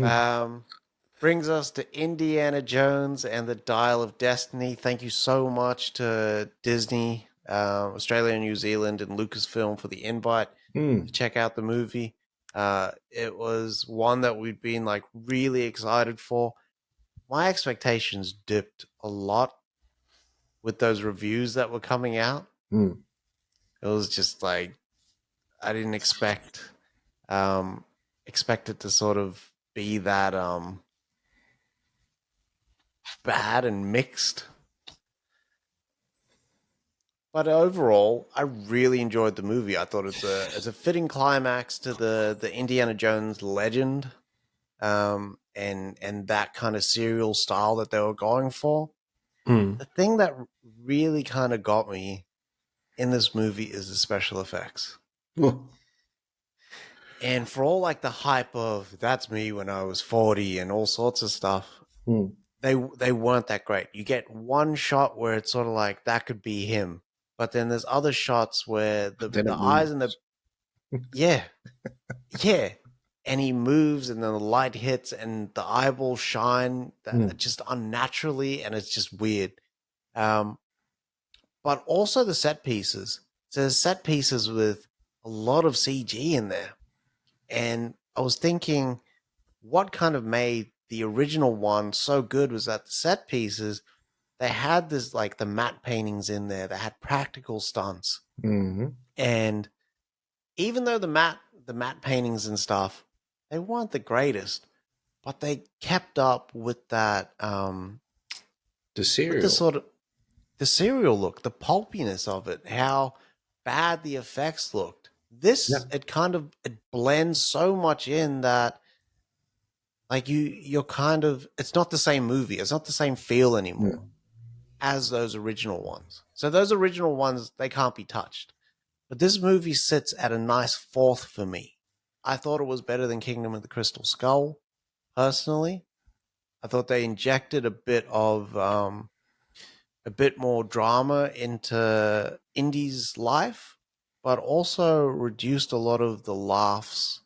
Um, brings us to Indiana Jones and the Dial of Destiny. Thank you so much to Disney, Australia and New Zealand, and Lucasfilm for the invite to check out the movie. It was one that we'd been like really excited for. My expectations dipped a lot with those reviews that were coming out. Mm. It was just like I didn't expect it to sort of be that bad and mixed. But overall, I really enjoyed the movie. I thought it's a fitting climax to the Indiana Jones legend, and that kind of serial style that they were going for. Mm. The thing that really kind of got me in this movie is the special effects. Oh. And for all like the hype of that's me when I was 40 and all sorts of stuff, Mm. they weren't that great. You get one shot where it's sort of like that could be him, but then there's other shots where Then the it eyes and the moves. yeah, yeah, and he moves and then the light hits and the eyeballs shine that Mm. just unnaturally and it's just weird. Um, but also the set pieces. So there's set pieces with a lot of CG in there, and I was thinking what kind of made the original one so good was that the set pieces they had this like the matte paintings in there that had practical stunts, Mm-hmm. and even though the matte paintings and stuff they weren't the greatest, but they kept up with that The with the cereal. sort of the serial look, the pulpiness of it, how bad the effects looked. Yeah. This it kind of it blends so much in that like you're kind of it's not the same movie, it's not the same feel anymore Mm. as those original ones. So those original ones they can't be touched. But this movie sits at a nice fourth for me. I thought it was better than Kingdom of the Crystal Skull, personally. I thought they injected a bit more drama into Indy's life, but also reduced a lot of the laughs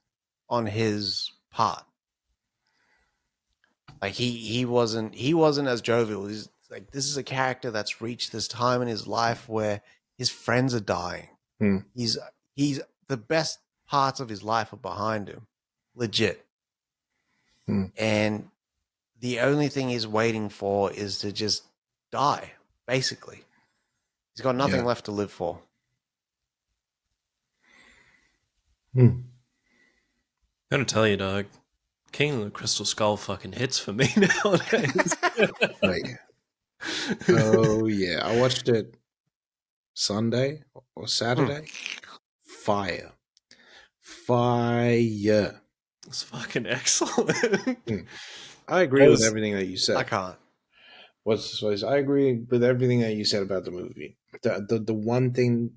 on his part. Like he wasn't as jovial. He's like this is a character that's reached this time in his life where his friends are dying. Mm. He's he's the best parts of his life are behind him, legit. Mm. And the only thing he's waiting for is to just die, basically. He's got nothing Yeah. left to live for. Mm. Gotta tell you, dog, King of the Crystal Skull fucking hits for me nowadays. Right. Oh yeah, I watched it Sunday or Mm, Saturday. Fire, fire. It's fucking excellent. Mm. I agree with Those, everything that you I said. can't. I agree with everything that you said about the movie. The one thing,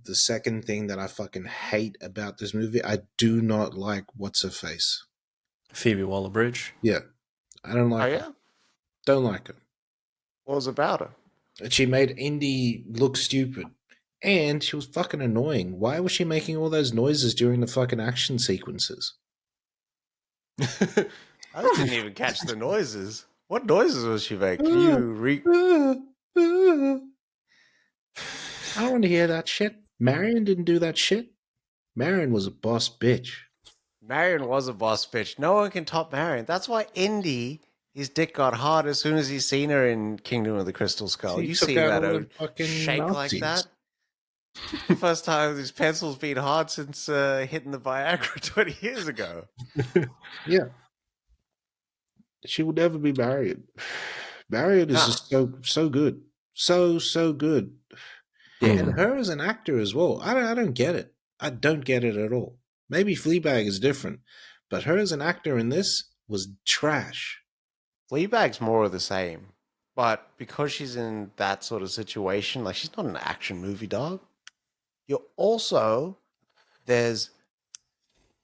the second thing that I fucking hate about this movie, I do not like what's her face. Phoebe Waller-Bridge. Yeah, I don't Oh like her. yeah? Don't like her. What was about her? She made Indy look stupid. And she was fucking annoying. Why was she making all those noises during the fucking action sequences? I just didn't even catch the noises. What noises was she making? Can I you re don't want to hear that shit. Marion didn't do that shit. Marion was a boss bitch. Marion was a boss bitch. No one can top Marion. That's why Indy, his dick got hard as soon as he seen her in Kingdom of the Crystal Skull. She You took seen out that all old the fucking shake like Nazis. that? The first time his pencil's been hard since hitting the Viagra 20 years ago. Yeah. She would never be Marion. Marion is Nah. just so good. So good. Yeah. And her as an actor as well. I don't get it. I don't get it at all. Maybe Fleabag is different, but her as an actor in this was trash. Fleabag's more of the same. But because she's in that sort of situation, like she's not an action movie dog. You're also, there's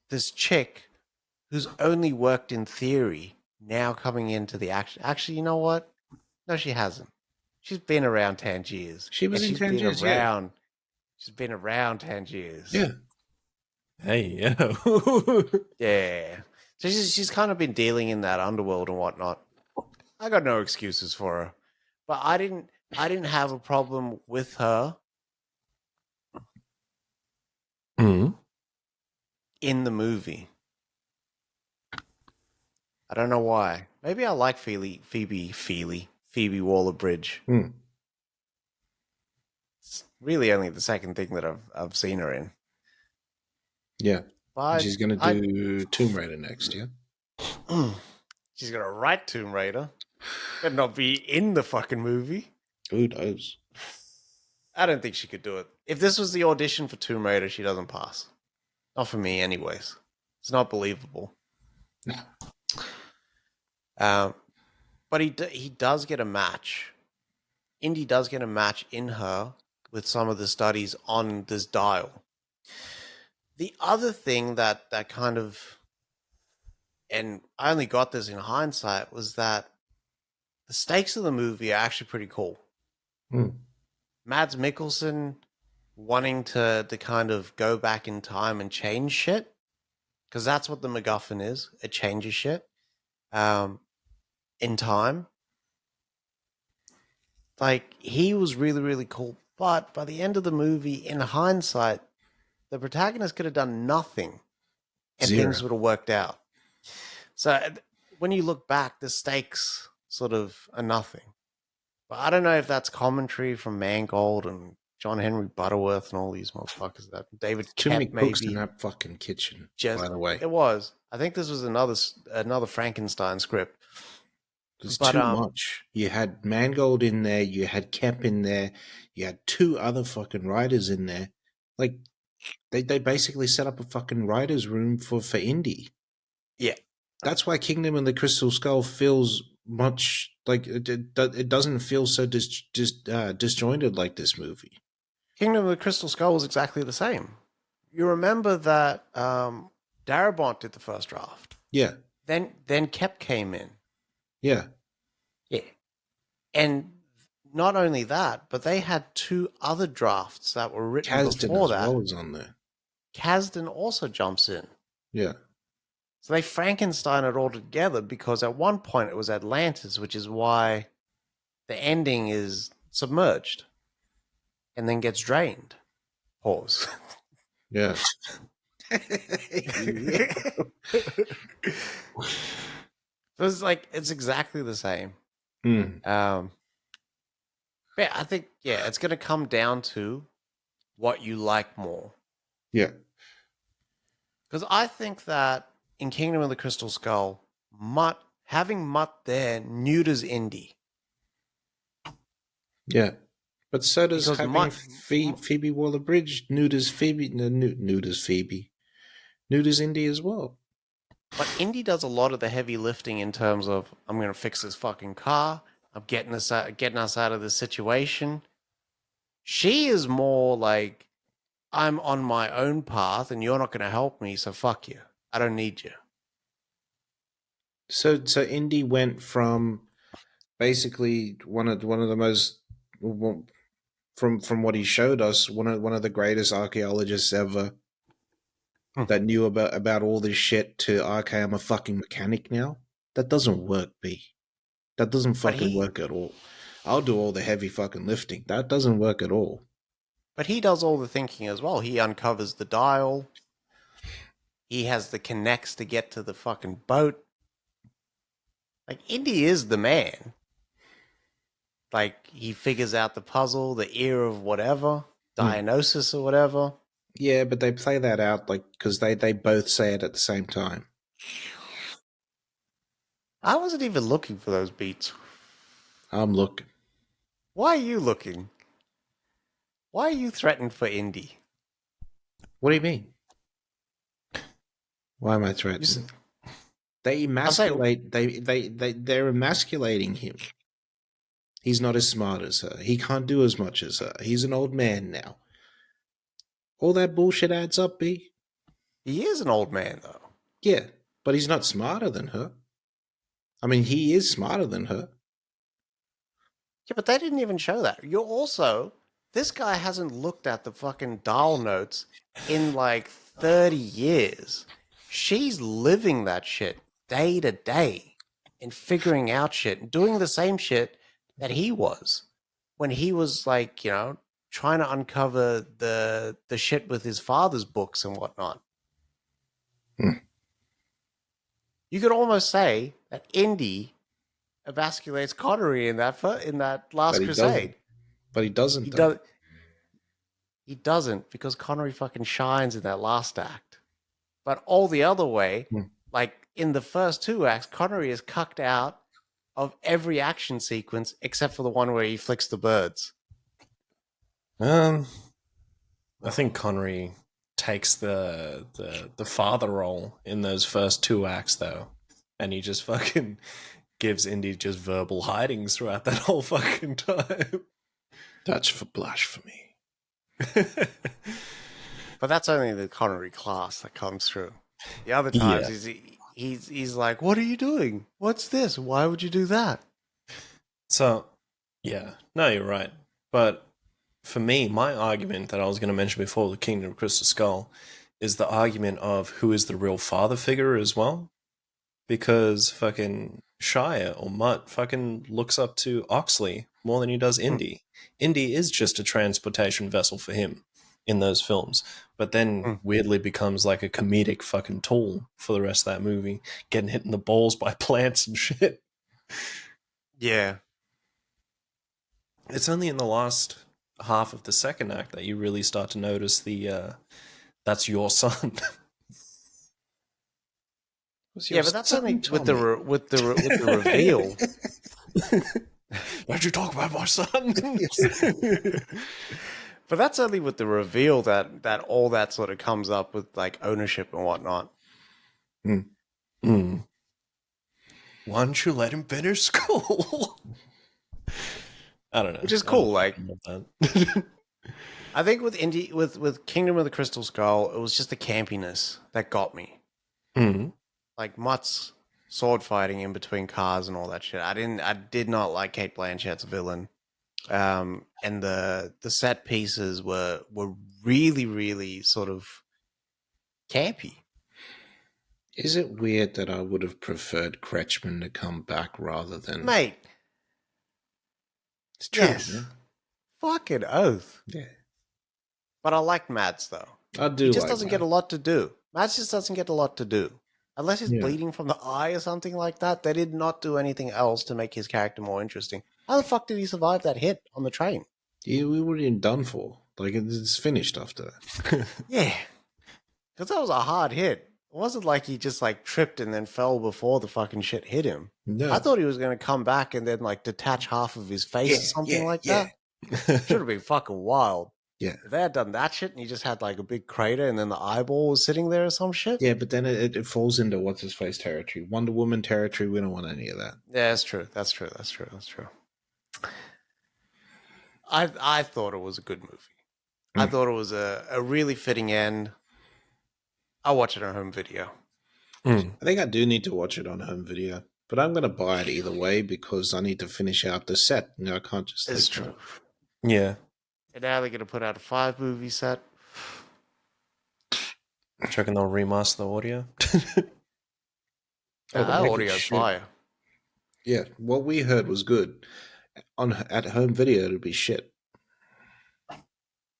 this chick who's only worked in theory now coming into the action. Actually, you know what? No, she hasn't. She's been around Tangiers. She And was in Tangiers, yeah. she's been around Tangiers. Yeah. Hey, yo. Yeah. So she's kind of been dealing in that underworld and whatnot. I got no excuses for her, but I didn't have a problem with her Mm. in the movie. I don't know why. Maybe I like Phoebe Waller-Bridge. Hmm. It's really only the second thing that I've seen her in. Yeah. But She's going to I do Tomb Raider next, yeah? she's gonna write Tomb Raider. Better not be in the fucking movie. Who knows? I don't think she could do it. If this was the audition for Tomb Raider, she doesn't pass. Not for me, anyways. It's not believable. No. But he does get a match. Indy does get a match in her with some of the studies on this dial. The other thing that kind of, and I only got this in hindsight, was that the stakes of the movie are actually pretty cool. Hmm. Mads Mikkelsen wanting to kind of go back in time and change shit, because that's what the MacGuffin is. It changes shit in time. Like, he was really, really cool. But by the end of the movie, in hindsight, the protagonist could have done nothing and Zero. things would have worked out. So when you look back, the stakes sort of are nothing. But I don't know if that's commentary from Mangold and John Henry Butterworth and all these motherfuckers. That David Too many Kep, cooks in maybe. that fucking kitchen, Just by the way. it was. I think this was another Frankenstein script. There's But too much. You had Mangold in there, you had Kemp in there, you had two other fucking writers in there. Like, they basically set up a fucking writer's room for Indy. yeah, That's why Kingdom and the Crystal Skull feels much like it doesn't feel so disjointed like this movie. Kingdom of the Crystal Skull was exactly the same. You remember that Darabont did the first draft. Yeah, Then Kep came in. yeah. Yeah. And not only that, but they had two other drafts that were written Kasdan before as that. well is on there. Kasdan also jumps in. Yeah. So they Frankenstein it all together because at one point it was Atlantis, which is why the ending is submerged and then gets drained. Pause. Yeah. So it's like, it's exactly the same. Mm. Yeah, I think, it's going to come down to what you like more. Yeah. Because I think that in Kingdom of the Crystal Skull, having Mutt there neuters Indy. Yeah. But so does Because having Phoebe Waller-Bridge neuters Phoebe. No, neuters Phoebe. Neuters Indy as well. But Indy does a lot of the heavy lifting in terms of, I'm going to fix this fucking car. I'm getting us out of this situation. She is more like, I'm on my own path and you're not going to help me, so fuck you. I don't need you. So Indy went from basically one of the most, from what he showed us, one of the greatest archaeologists ever that knew about all this shit to, okay, I'm a fucking mechanic now. That doesn't work, B. That doesn't fucking work at all. I'll do all the heavy fucking lifting. That doesn't work at all. But he does all the thinking as well. He uncovers the dial. He has the connects to get to the fucking boat. Like, Indy is the man. Like, he figures out the puzzle, the ear of whatever, diagnosis or whatever. Yeah, but they play that out like because they both say it at the same time. I wasn't even looking for those beats. I'm looking. Why are you looking? Why are you threatened for Indy? What do you mean? Why am I threatened? They emasculate. They're emasculating him. He's not as smart as her. He can't do as much as her. He's an old man now. All that bullshit adds up, B. He is an old man, though. Yeah, but he's not smarter than her. I mean, he is smarter than her. Yeah, but they didn't even show that. This guy hasn't looked at the fucking dial notes in like 30 years. she's living that shit day to day and figuring out shit and doing the same shit that he was when he was like, trying to uncover the shit with his father's books and whatnot. Hmm. You could almost say that Indy emasculates Connery in that Last But he doesn't. Crusade. But he doesn't He though. does. He doesn't, because Connery fucking shines in that last act. But all the other way, Hmm. like in the first two acts, Connery is cucked out of every action sequence except for the one where he flicks the birds. I think Connery takes the father role in those first two acts though, and he just fucking gives Indy just verbal hidings throughout that whole fucking time. That's for blasphemy. But that's only the Connery class that comes through. The other times he's like, "What are you doing? What's this? Why would you do that?" So, yeah, no, you're right. But for me, my argument that I was going to mention before the Kingdom of Crystal Skull is the argument of who is the real father figure as well. Because fucking Shia or Mutt fucking looks up to Oxley more than he does Indy. Indy is just a transportation vessel for him in those films, but then weirdly becomes like a comedic fucking tool for the rest of that movie, getting hit in the balls by plants and shit. Yeah. It's only in the last half of the second act that you really start to notice the that's your son. Yeah, but that's only with the reveal. Don't you talk about my son? But that's only with the reveal that all that sort of comes up with like ownership and whatnot. Mm. Mm. Why don't you let him finish school? I don't know. Which is cool. Like, that. I think with with Kingdom of the Crystal Skull, it was just the campiness that got me. Mm. Like Mutt's sword fighting in between cars and all that shit. I did not like Kate Blanchett's villain. And the set pieces were really, really sort of campy. Is it weird that I would have preferred Kretschmann to come back rather than... Mate. It's true, Yes. man. Fucking oath. Yeah. But I like Mads, though. I do He just like doesn't get a lot to do. Mads just doesn't get a lot to do. Unless he's bleeding from the eye or something like that, they did not do anything else to make his character more interesting. How the fuck did he survive that hit on the train? Yeah, we were already done for. Like, it's finished after that. Yeah. Because that was a hard hit. It wasn't like he just like tripped and then fell before the fucking shit hit him. No. I thought he was going to come back and then like detach half of his face or something like that. Should have been fucking wild. Yeah. If they had done that shit and he just had like a big crater and then the eyeball was sitting there or some shit. Yeah, but then it falls into what's his face territory. Wonder Woman territory. We don't want any of that. Yeah, that's true. That's true. That's true. That's true. I thought it was a good movie. I thought it was a really fitting end. I'll watch it on home video. I think I do need to watch it on home video, but I'm going to buy it either way because I need to finish out the set. You know, I can't just. It's true. Yeah. And now they're going to put out a 5-movie set. Checking they'll remaster the audio. That audio's fire. Yeah, what we heard was good. At home video, it'd be shit.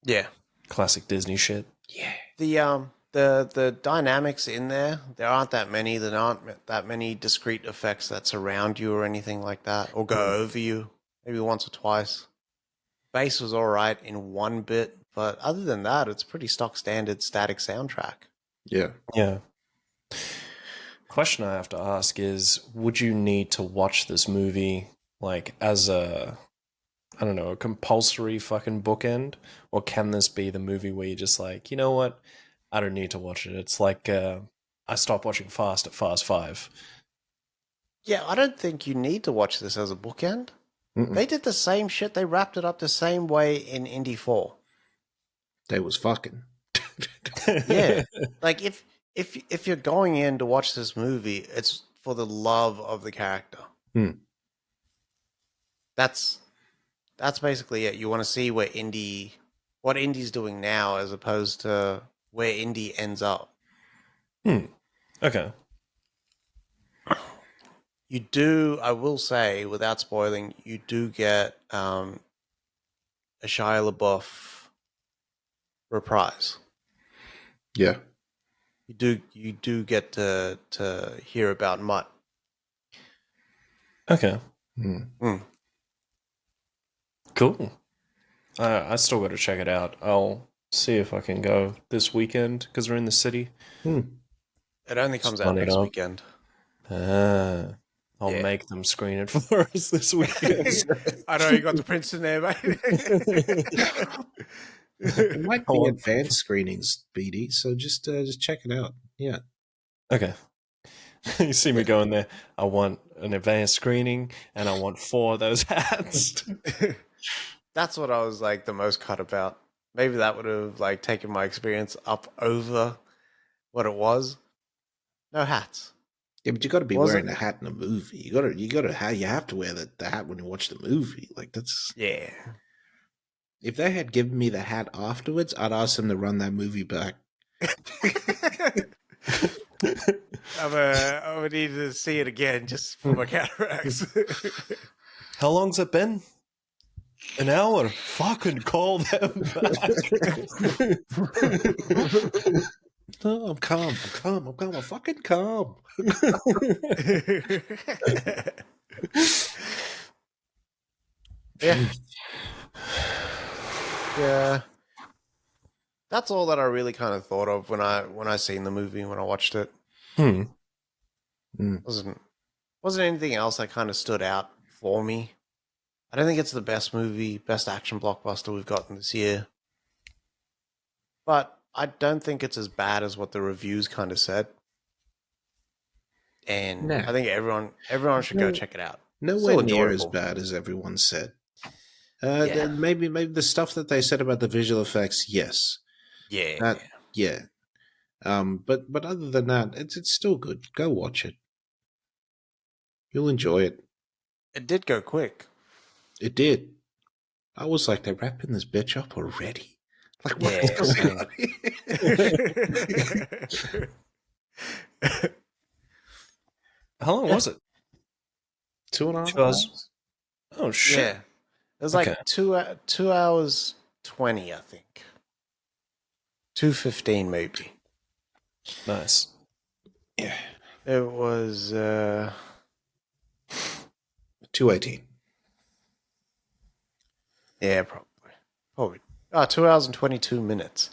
Yeah. Classic Disney shit. Yeah. The dynamics in there aren't that many. There aren't that many discrete effects that surround you or anything like that, or go over you. Maybe once or twice. Bass was all right in one bit, but other than that, it's pretty stock standard static soundtrack. Yeah. Yeah. Question I have to ask is, would you need to watch this movie like as a, I don't know, a compulsory fucking bookend? Or can this be the movie where you're just like, you know what? I don't need to watch it. It's like I stopped watching Fast at Fast 5. Yeah, I don't think you need to watch this as a bookend. Mm-mm. They did the same shit. They wrapped it up the same way in Indy 4. They was fucking. Yeah. Like if you're going in to watch this movie, it's for the love of the character. That's basically it. You want to see what Indy's doing now as opposed to where Indy ends up. Okay. You do, I will say, without spoiling, you do get a Shia LaBeouf reprise. Yeah. You do get to hear about Mutt. Okay. Mm. Cool. I still got to check it out. I'll see if I can go this weekend because we're in the city. It only comes out Line it this up. weekend. I'll Yeah. make them screen it for us this weekend. I know you got the prints in there, mate. It might I be want- advanced screenings, BD. So just check it out. Yeah. Okay. You see me going there. I want an advanced screening and I want 4 of those hats. That's what I was like the most cut about. Maybe that would have like taken my experience up over what it was. No hats. Yeah, but you got to be Was wearing it? a hat in a movie. You have to wear the hat when you watch the movie. Like that's Yeah. if they had given me the hat afterwards, I'd ask them to run that movie back. I would need to see it again just for my cataracts. How long's it been? An hour. Fucking call them back. No, I'm calm. I'm calm. I'm calm. I'm fucking calm. Yeah. Yeah. That's all that I really kind of thought of when I seen the movie, when I watched it. Hmm. Wasn't anything else that kind of stood out for me. I don't think it's the best movie, best action blockbuster we've gotten this year. But I don't think it's as bad as what the reviews kind of said. And Nah. I think everyone should go No, check it out. nowhere Still near as enjoyable. bad as everyone said. Yeah. Maybe the stuff that they said about the visual effects, yes. Yeah. That yeah. But other than that, it's still good. Go watch it. You'll enjoy it. It did go quick. It did. I was like, they're wrapping this bitch up already. Like, what's Yeah, going same. on here? How long was it? 2.5 2 hours. hours? Oh, shit. Yeah. It was like Okay. 2 hours 20, I think. 2:15 maybe. Nice. Yeah. It was 2:18. yeah, probably. 2 hours and 22 minutes.